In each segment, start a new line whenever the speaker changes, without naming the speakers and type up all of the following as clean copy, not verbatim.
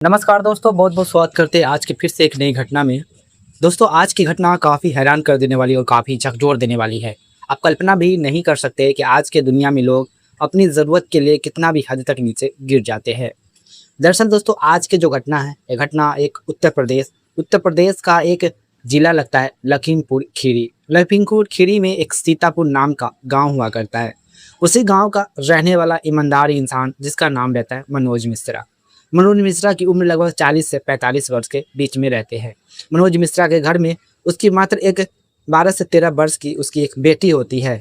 नमस्कार दोस्तों, बहुत बहुत स्वागत करते हैं आज के फिर से एक नई घटना में। दोस्तों, आज की घटना काफ़ी हैरान कर देने वाली और काफ़ी झकझोर देने वाली है। आप कल्पना भी नहीं कर सकते कि आज के दुनिया में लोग अपनी ज़रूरत के लिए कितना भी हद तक नीचे गिर जाते हैं। दरअसल दोस्तों, आज की जो घटना है, ये घटना एक उत्तर प्रदेश का एक ज़िला लगता है लखीमपुर खीरी। लखीमपुर खीरी में एक सीतापुर नाम का गाँव हुआ करता है। उसी गाँव का रहने वाला ईमानदार इंसान जिसका नाम रहता है मनोज मिश्रा। मनोज मिश्रा की उम्र लगभग 40 से 45 वर्ष के बीच में रहते हैं। मनोज मिश्रा के घर में उसकी मात्र एक 12 से 13 वर्ष की उसकी एक बेटी होती है।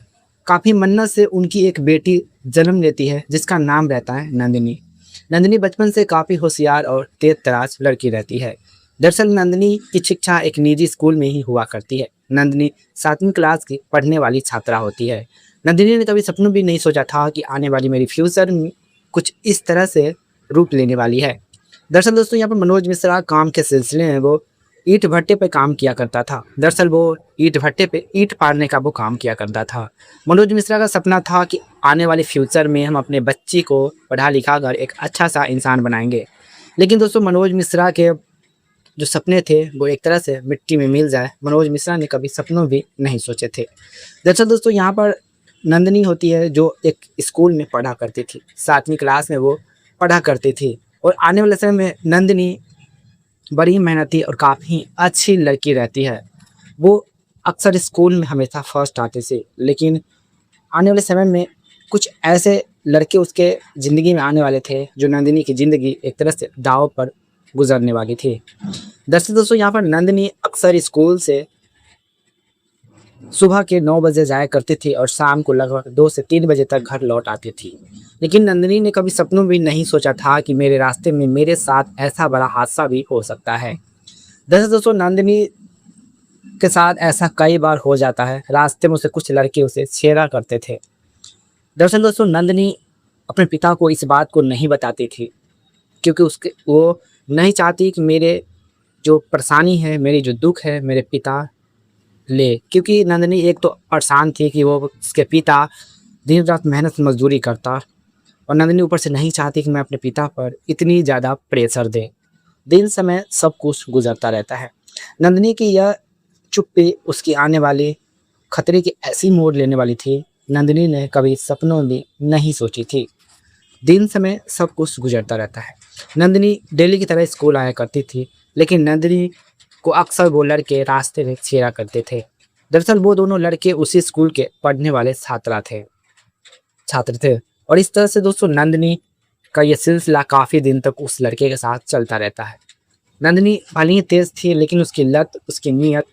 काफ़ी मन्नत से उनकी एक बेटी जन्म लेती है जिसका नाम रहता है नंदिनी। नंदिनी बचपन से काफ़ी होशियार और तेज तराज लड़की रहती है। दरअसल नंदिनी की शिक्षा एक निजी स्कूल में ही हुआ करती है। नंदिनी 7वीं क्लास की पढ़ने वाली छात्रा होती है। नंदिनी ने कभी सपनों भी नहीं सोचा था कि आने वाली मेरी फ्यूचर में कुछ इस तरह से रूप लेने वाली है। दरअसल दोस्तों, यहाँ पर मनोज मिश्रा काम के सिलसिले में वो ईंट भट्टे पे काम किया करता था। दरअसल वो ईंट भट्टे पे ईंट फाड़ने का वो काम किया करता था। मनोज मिश्रा का सपना था कि आने वाले फ्यूचर में हम अपने बच्ची को पढ़ा लिखा कर एक अच्छा सा इंसान बनाएंगे। लेकिन दोस्तों, मनोज मिश्रा के जो सपने थे वो एक तरह से मिट्टी में मिल जाए, मनोज मिश्रा ने कभी सपनों भी नहीं सोचे थे। दरअसल दोस्तों, यहाँ पर नंदिनी होती है जो एक स्कूल में पढ़ा करती थी। 7वीं क्लास में वो पढ़ा करती थी और आने वाले समय में नंदिनी बड़ी मेहनती और काफ़ी अच्छी लड़की रहती है। वो अक्सर स्कूल में हमेशा फर्स्ट आती थी, लेकिन आने वाले समय में कुछ ऐसे लड़के उसके ज़िंदगी में आने वाले थे जो नंदिनी की ज़िंदगी एक तरह से दांव पर गुजरने वाली थी। दरअसल दोस्तों, यहाँ पर नंदिनी अक्सर स्कूल से सुबह के 9 बजे जाया करती थी और शाम को लगभग 2 से 3 बजे तक घर लौट आती थी। लेकिन नंदिनी ने कभी सपनों भी नहीं सोचा था कि मेरे रास्ते में मेरे साथ ऐसा बड़ा हादसा भी हो सकता है। दरअसल दोस्तों, नंदिनी के साथ ऐसा कई बार हो जाता है। रास्ते में उसे कुछ लड़के उसे छेड़ा करते थे। दरअसल दोस्तों, नंदिनी अपने पिता को इस बात को नहीं बताती थी क्योंकि उसके वो नहीं चाहती कि मेरे जो परेशानी है, मेरी जो दुःख है, मेरे पिता ले। क्योंकि नंदिनी एक तो परेशान थी कि वो उसके पिता दिन रात मेहनत मजदूरी करता और नंदिनी ऊपर से नहीं चाहती कि मैं अपने पिता पर इतनी ज़्यादा प्रेशर दें। दिन समय सब कुछ गुजरता रहता है। नंदिनी की यह चुप्पी उसकी आने वाली खतरे की ऐसी मोड़ लेने वाली थी, नंदिनी ने कभी सपनों में नहीं सोची थी। दिन समय सब कुछ गुजरता रहता है। नंदिनी डेली की तरह स्कूल आया करती थी, लेकिन नंदिनी को अक्सर वो लड़के रास्ते में छेड़ा करते थे। दरअसल वो दोनों लड़के उसी स्कूल के पढ़ने वाले छात्र थे और इस तरह से दोस्तों नंदिनी का ये सिलसिला काफ़ी दिन तक उस लड़के के साथ चलता रहता है। नंदिनी भले ही तेज़ थी, लेकिन उसकी लत, उसकी नीयत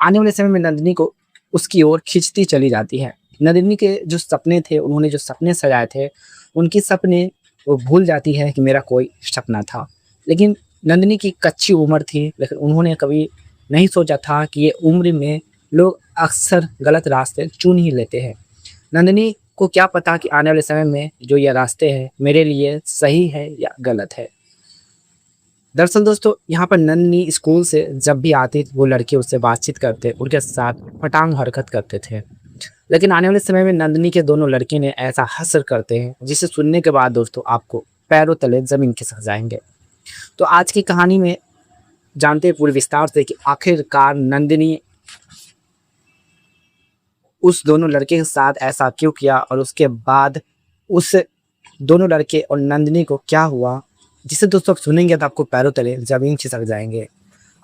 आने वाले समय में नंदिनी को उसकी ओर खींचती चली जाती है। नंदिनी के जो सपने थे, उन्होंने जो सपने सजाए थे, उनके सपने वो भूल जाती है कि मेरा कोई सपना था। लेकिन नंदिनी की कच्ची उम्र थी, लेकिन उन्होंने कभी नहीं सोचा था कि ये उम्र में लोग अक्सर गलत रास्ते चुन ही लेते हैं। नंदिनी को क्या पता कि आने वाले समय में जो ये रास्ते हैं मेरे लिए सही है या गलत है। दरअसल दोस्तों, यहाँ पर नंदिनी स्कूल से जब भी आती वो लड़के उससे बातचीत करते, उनके साथ फटांग हरकत करते थे। लेकिन आने वाले समय में नंदिनी के दोनों लड़के ने ऐसा हश्र करते हैं जिसे सुनने के बाद दोस्तों आपको पैरों तले ज़मीन खिसक जाएंगे। तो आज की कहानी में जानते हैं पूरे विस्तार से कि आखिरकार नंदिनी उस दोनों लड़के के साथ ऐसा क्यों किया और उसके बाद उस दोनों लड़के और नंदिनी को क्या हुआ, जिसे दोस्तों आप सुनेंगे तो आपको पैरों तले ज़मीन खिसक जाएंगे।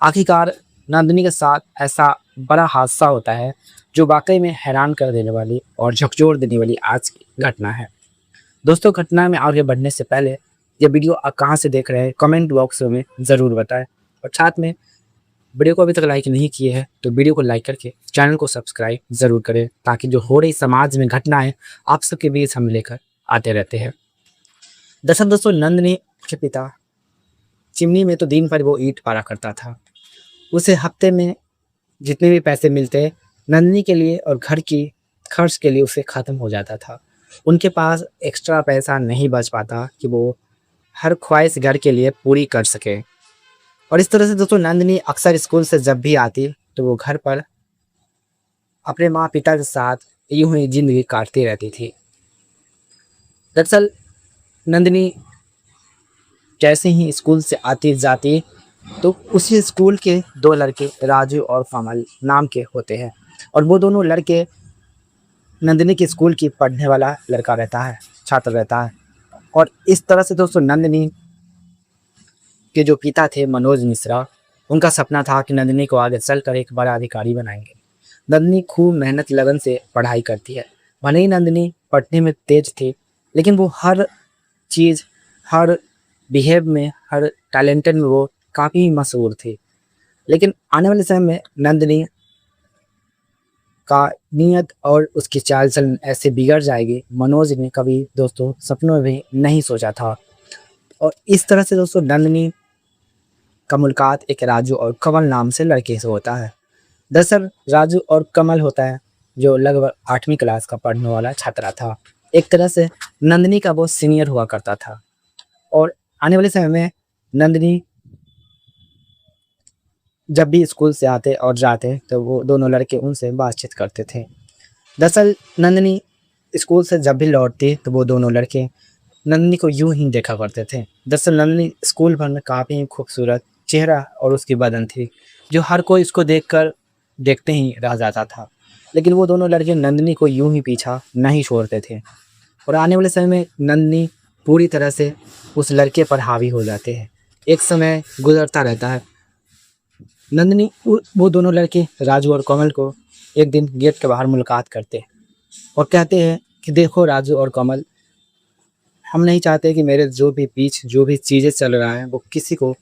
आखिरकार नंदिनी के साथ ऐसा बड़ा हादसा होता है जो वाकई में हैरान कर देने वाली और झकझोर देने वाली आज की घटना है। दोस्तों, घटना में आगे बढ़ने से पहले ये वीडियो आप कहाँ से देख रहे हैं कमेंट बॉक्स में ज़रूर बताएं और साथ में वीडियो को अभी तक लाइक नहीं किए हैं तो वीडियो को लाइक करके चैनल को सब्सक्राइब ज़रूर करें, ताकि जो हो रही समाज में घटनाएं आप सबके बीच हम लेकर आते रहते हैं। दरअसल दोस्तों, नंदिनी के पिता चिमनी में तो दिन भर वो ईंट पारा करता था। उसे हफ्ते में जितने भी पैसे मिलते नंदिनी के लिए और घर की खर्च के लिए उसे ख़त्म हो जाता था। उनके पास एक्स्ट्रा पैसा नहीं बच पाता कि वो हर ख्वाहिश घर के लिए पूरी कर सके। और इस तरह से दोस्तों नंदिनी अक्सर स्कूल से जब भी आती तो वो घर पर अपने माँ पिता के साथ यूं ही ज़िंदगी काटती रहती थी। दरअसल नंदिनी जैसे ही स्कूल से आती जाती तो उसी स्कूल के दो लड़के राजू और कमल नाम के होते हैं, और वो दोनों लड़के नंदिनी के स्कूल की पढ़ने वाला लड़का रहता है, छात्र रहता है। और इस तरह से दोस्तों नंदिनी के जो पिता थे मनोज मिश्रा, उनका सपना था कि नंदिनी को आगे चलकर एक बड़ा अधिकारी बनाएंगे। नंदिनी खूब मेहनत लगन से पढ़ाई करती है। भले ही नंदिनी पढ़ने में तेज थी, लेकिन वो हर चीज़, हर बिहेव में, हर टैलेंटेड में वो काफ़ी मशहूर थी। लेकिन आने वाले समय में नंदिनी का नीयत और उसकी चाल चलन ऐसे बिगड़ जाएगी, मनोज ने कभी दोस्तों सपनों में भी नहीं सोचा था। और इस तरह से दोस्तों नंदिनी का मुलाकात एक राजू और कमल नाम से लड़के से होता है। दरअसल राजू और कमल होता है जो लगभग 8वीं क्लास का पढ़ने वाला छात्रा था। एक तरह से नंदिनी का वो सीनियर हुआ करता था। और आने वाले समय में नंदिनी जब भी स्कूल से आते और जाते तो वो दोनों लड़के उनसे बातचीत करते थे। दरअसल नंदिनी स्कूल से जब भी लौटती तो वो दोनों लड़के नंदिनी को यूं ही देखा करते थे। दरअसल नंदिनी स्कूल भर में काफ़ी खूबसूरत चेहरा और उसकी बदन थी, जो हर कोई इसको देखते ही रह जाता था। लेकिन वो दोनों लड़के नंदिनी को यूं ही पीछा नहीं छोड़ते थे। और आने वाले समय में नंदिनी पूरी तरह से उस लड़के पर हावी हो जाते हैं। एक समय गुजरता रहता है। नंदिनी वो दोनों लड़के राजू और कमल को एक दिन गेट के बाहर मुलाकात करते हैं और कहते हैं कि देखो राजू और कमल, हम नहीं चाहते कि मेरे जो भी चीज़ें चल रहा है वो किसी को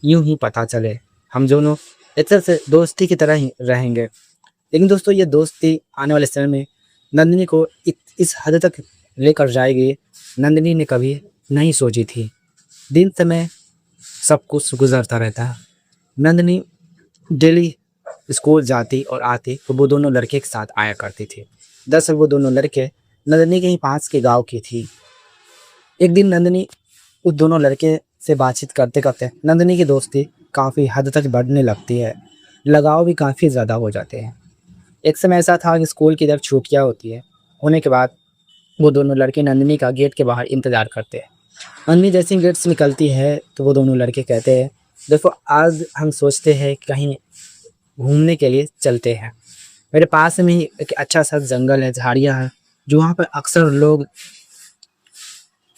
यूं ही पता चले। हम दोनों एक तरह से दोस्ती की तरह ही रहेंगे। लेकिन दोस्तों ये दोस्ती आने वाले समय में नंदिनी को इस हद तक लेकर जाएगी, नंदिनी ने कभी नहीं सोची थी। दिन समय सब कुछ गुजरता रहता है। नंदिनी डेली स्कूल जाती और आती तो वो दोनों लड़के के साथ आया करती थी। दरअसल वो दोनों लड़के नंदिनी के ही पास के गांव की थी। एक दिन नंदिनी उस दोनों लड़के से बातचीत करते करते नंदिनी की दोस्ती काफ़ी हद तक बढ़ने लगती है। लगाव भी काफ़ी ज़्यादा हो जाते हैं। एक समय ऐसा था कि स्कूल की जब छुट्टियाँ होने के बाद वो दोनों लड़के नंदिनी का गेट के बाहर इंतज़ार करते हैं। नंदिनी जैसे ही गेट से निकलती है तो वो दोनों लड़के कहते हैं, देखो आज हम सोचते हैं कहीं घूमने के लिए चलते हैं। मेरे पास में ही एक अच्छा सा जंगल है, झाड़ियाँ हैं, जो वहाँ पर अक्सर लोग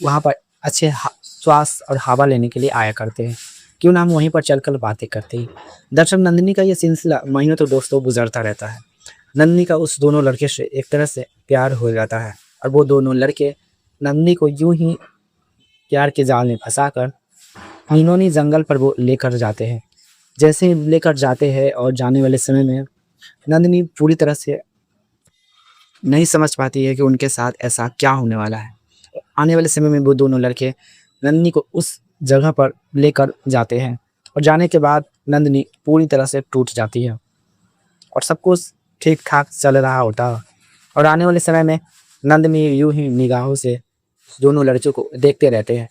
वहाँ पर अच्छे श्वास और हवा लेने के लिए आया करते हैं। क्यों ना हम वहीं पर चलकर बातें करते हैं। दरअसल नंदिनी का ये सिलसिला महीनों तो दोस्तों गुजरता रहता है। नंदिनी का उस दोनों लड़के से एक तरह से प्यार हो जाता है और वो दोनों लड़के नंदिनी को यूं ही प्यार के जाल में फंसाकर हिनोनी जंगल पर वो लेकर जाते हैं। जैसे ही लेकर जाते हैं और जाने वाले समय में नंदिनी पूरी तरह से नहीं समझ पाती है कि उनके साथ ऐसा क्या होने वाला है। आने वाले समय में वो दोनों लड़के नंदिनी को उस जगह पर लेकर जाते हैं और जाने के बाद नंदिनी पूरी तरह से टूट जाती है और सब कुछ ठीक ठाक चल रहा होता है। और आने वाले समय में नंदिनी यूं ही निगाहों से दोनों लड़कियों को देखते रहते हैं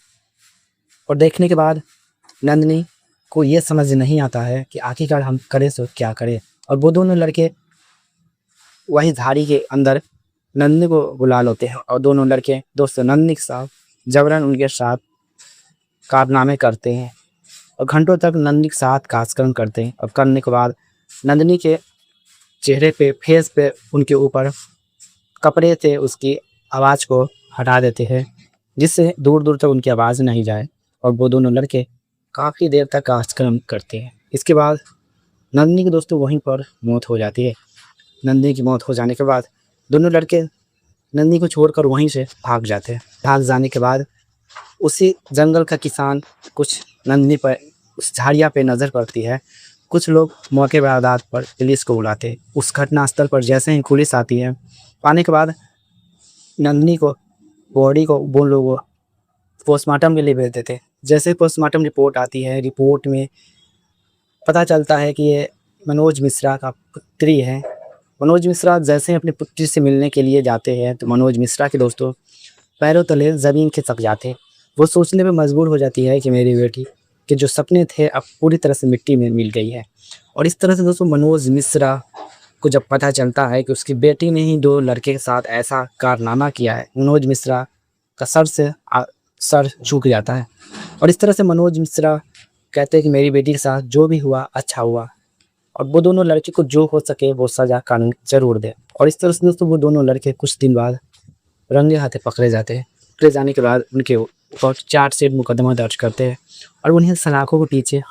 और देखने के बाद नंदिनी को ये समझ नहीं आता है कि आखिरकार हम करें तो क्या करें। और वो दोनों लड़के वही झाड़ी के अंदर नंदिनी को बुला लेते हैं और दोनों लड़के दोस्तों नंदिनी के साथ जबरन उनके साथ कारनामे करते हैं और घंटों तक नंदिनी के साथ कार्यक्रम करते हैं। और करने के बाद नंदिनी के चेहरे पे, फेस पे, उनके ऊपर कपड़े से उसकी आवाज़ को हटा देते हैं, जिससे दूर दूर तक उनकी आवाज़ नहीं जाए। और वो दोनों लड़के काफ़ी देर तक कार्यक्रम करते हैं। इसके बाद नंदिनी की दोस्तों वहीं पर मौत हो जाती है। नंदिनी की मौत हो जाने के बाद दोनों लड़के नंदिनी को छोड़कर वहीं से भाग जाते हैं। भाग जाने के बाद उसी जंगल का किसान कुछ नंदिनी पर उस झाड़िया पे नज़र पड़ती है। कुछ लोग मौके पर आधार पर पुलिस को बुलाते हैं। उस घटना स्थल पर जैसे ही पुलिस आती है, आने के बाद नंदिनी को बॉडी को वो लोग पोस्टमार्टम के लिए भेज देते हैं। जैसे ही पोस्टमार्टम रिपोर्ट आती है, रिपोर्ट में पता चलता है कि ये मनोज मिश्रा का पुत्री है। मनोज मिश्रा जैसे ही अपनी पुत्री से मिलने के लिए जाते हैं तो मनोज मिश्रा के दोस्तों पैरों तले ज़मीन खिसक जाते हैं। वो सोचने पे मजबूर हो जाती है कि मेरी बेटी के जो सपने थे अब पूरी तरह से मिट्टी में मिल गई है। और इस तरह से दोस्तों मनोज मिश्रा को जब पता चलता है कि उसकी बेटी ने ही दो लड़के के साथ ऐसा कारनामा किया है, मनोज मिश्रा का सर झुक जाता है और इस तरह से मनोज मिश्रा कहते हैं कि मेरी बेटी के साथ जो भी हुआ अच्छा हुआ, और वो दोनों लड़के को जो हो सके वो सज़ा कानून ज़रूर दे। और इस तरह से दोस्तों वो दोनों लड़के कुछ दिन बाद रंगे हाथे पकड़े जाते हैं। पकड़े जाने के बाद उनके ऊपर चार्जशीट मुकदमा दर्ज करते हैं और उन्हें सलाखों के पीछे